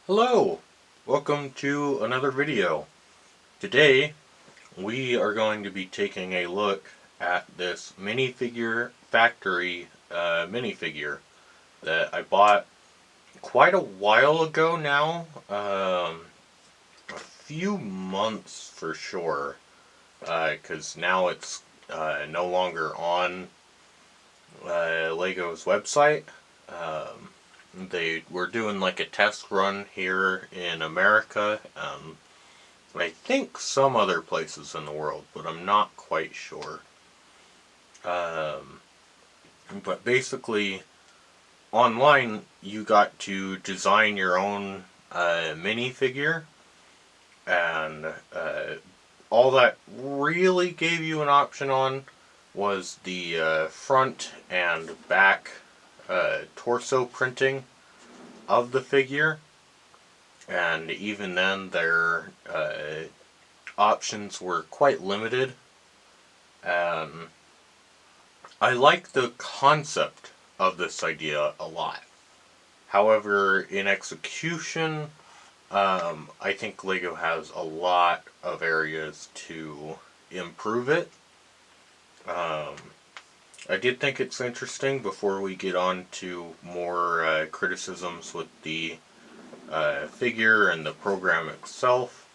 Hello! Welcome to another video. Today we are going to be taking a look at this minifigure factory minifigure that I bought quite a while ago now. A few months for sure, because now it's no longer on Lego's website. They were doing like a test run here in America, I think some other places in the world, but I'm not quite sure. But basically, online you got to design your own minifigure, and all that really gave you an option on was the front and back torso printing of the figure, and even then their options were quite limited. I like the concept of this idea a lot. However, in execution, I think LEGO has a lot of areas to improve it. I did think it's interesting, before we get on to more criticisms with the figure and the program itself.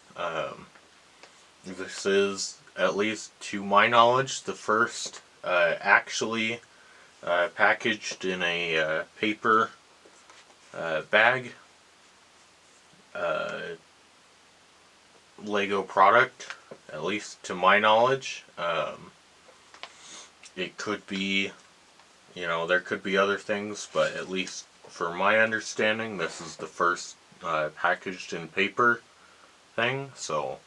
This is, at least to my knowledge, the first actually packaged in a paper bag Lego product, at least to my knowledge. It could be, there could be other things, but at least for my understanding, this is the first packaged in paper thing, so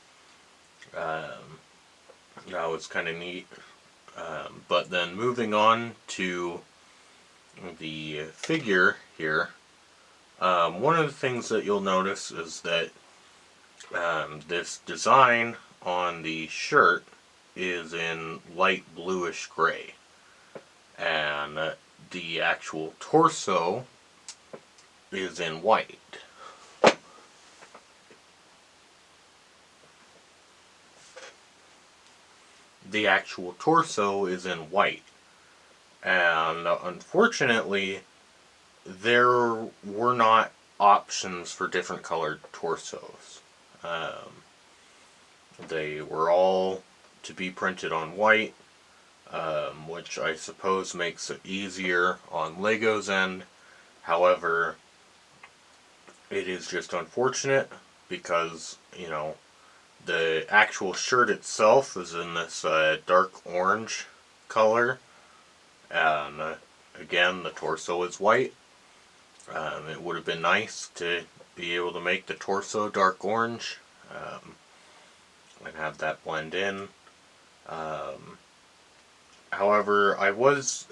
that was kind of neat. But then moving on to the figure here, one of the things that you'll notice is that this design on the shirt is in light bluish gray, and the actual torso is in white. The actual torso is in white, and unfortunately there were not options for different colored torsos. They were all to be printed on white, which I suppose makes it easier on LEGO's end. However, it is just unfortunate because, the actual shirt itself is in this dark orange color, and again, the torso is white. It would have been nice to be able to make the torso dark orange and have that blend in. However, I was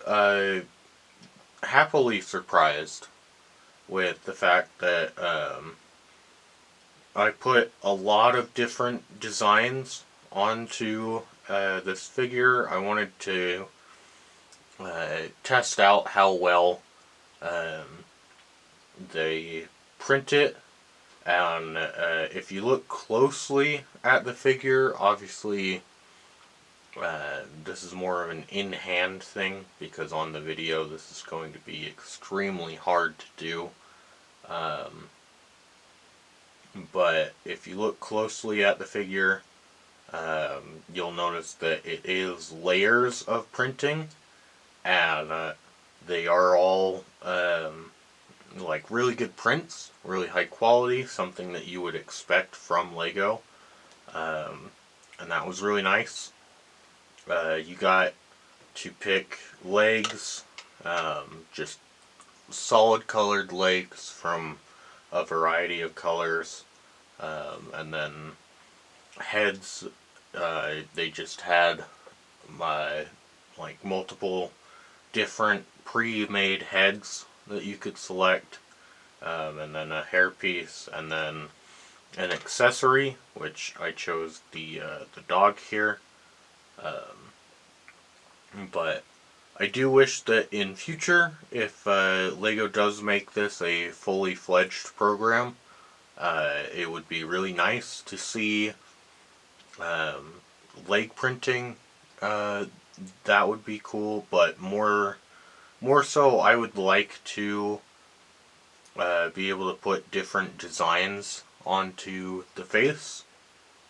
happily surprised with the fact that I put a lot of different designs onto this figure. I wanted to test out how well they print it, and if you look closely at the figure, obviously this is more of an in-hand thing, because on the video this is going to be extremely hard to do. But if you look closely at the figure, you'll notice that it is layers of printing, and they are all like really good prints, really high quality, something that you would expect from LEGO, and that was really nice. You got to pick legs, just solid colored legs from a variety of colors, and then heads, they just had like multiple different pre-made heads that you could select, and then a hairpiece, and then an accessory, which I chose the dog here. But I do wish that in future, if LEGO does make this a fully fledged program, It would be really nice to see leg printing. That would be cool, but more so, I would like to be able to put different designs onto the face.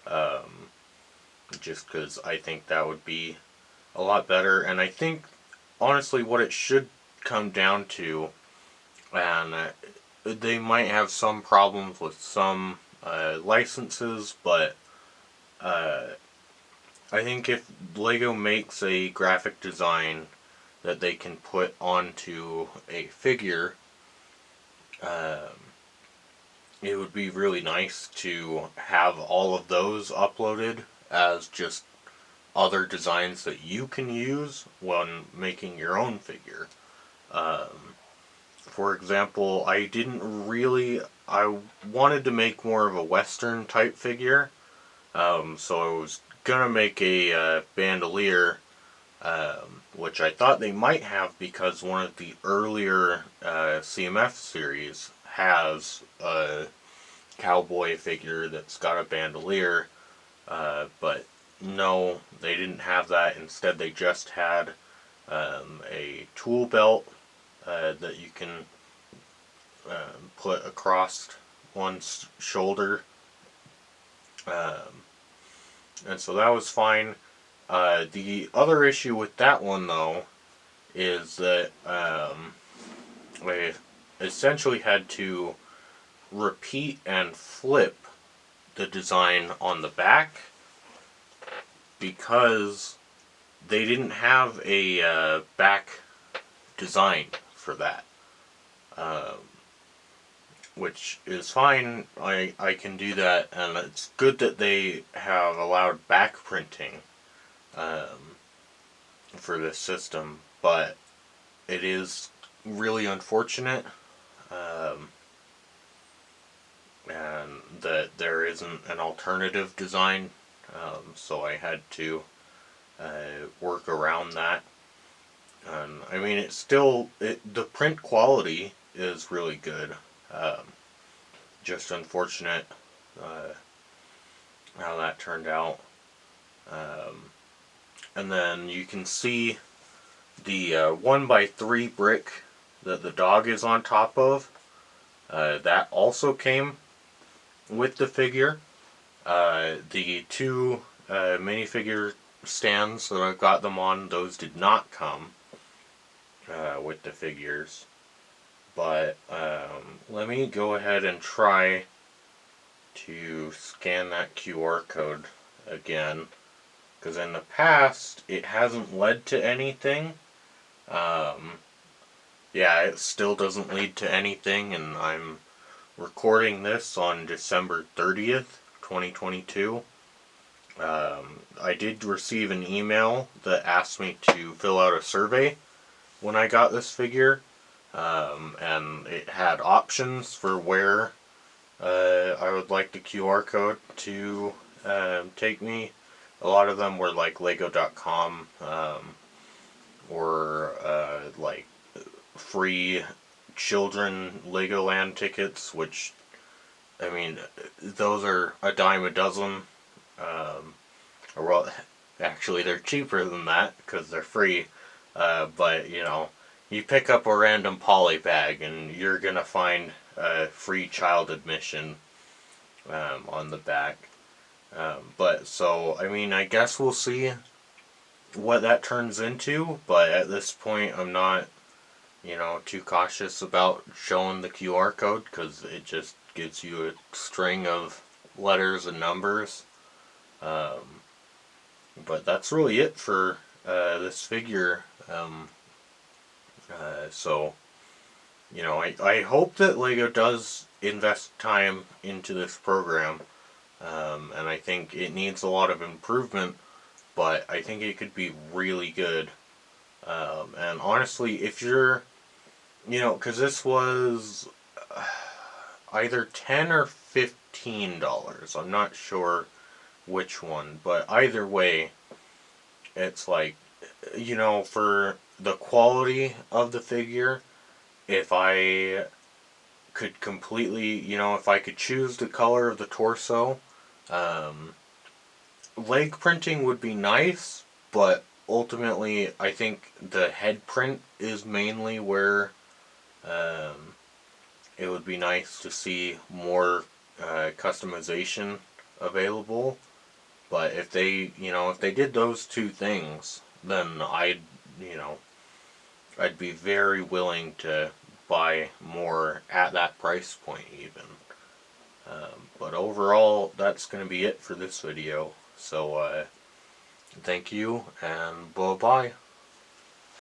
Um, just because I think that would be a lot better. And I think, honestly, what it should come down to, and they might have some problems with some licenses, but uh, I think if Lego makes a graphic design that they can put onto a figure, um, it would be really nice to have all of those uploaded as just other designs that you can use when making your own figure. Um, for example, I wanted to make more of a Western type figure, so I was gonna make a bandolier, which I thought they might have because one of the earlier CMF series has a cowboy figure that's got a bandolier, but no, they didn't have that. Instead, they just had a tool belt that you can put across one's shoulder, um, and so that was fine. The other issue with that one, though, is that I essentially had to repeat and flip the design on the back because they didn't have a back design for that. Um, which is fine. I can do that, and it's good that they have allowed back printing um, for this system, but it is really unfortunate and that there isn't an alternative design, so I had to work around that. And I mean, the print quality is really good. Um, just unfortunate uh, how that turned out. Um, and then you can see the 1x3 brick that the dog is on top of. That also came with the figure. The two minifigure stands that I got them on, those did not come with the figures. But let me go ahead and try to scan that QR code again, because in the past it hasn't led to anything. Yeah, it still doesn't lead to anything, and I'm recording this on December 30th, 2022. I did receive an email that asked me to fill out a survey when I got this figure, and it had options for where I would like the QR code to take me. A lot of them were like Lego.com or like free children Legoland tickets, which, I mean, those are a dime a dozen. Or well, actually, they're cheaper than that because they're free. But you know, you pick up a random poly bag and you're gonna find free child admission on the back. But so, I mean, I guess we'll see what that turns into. But at this point, I'm not, too cautious about showing the QR code because it just gives you a string of letters and numbers. But that's really it for this figure. So, I hope that LEGO does invest time into this program. And I think it needs a lot of improvement, but I think it could be really good. And honestly, if you're, because this was either $10 or $15. I'm not sure which one, but either way, it's like, for the quality of the figure, if I could completely, if I could choose the color of the torso, leg printing would be nice, but ultimately I think the head print is mainly where it would be nice to see more customization available. But if they did those two things, then you know, I'd be very willing to buy more at that price point even. But overall, that's going to be it for this video. So, thank you, and bye-bye.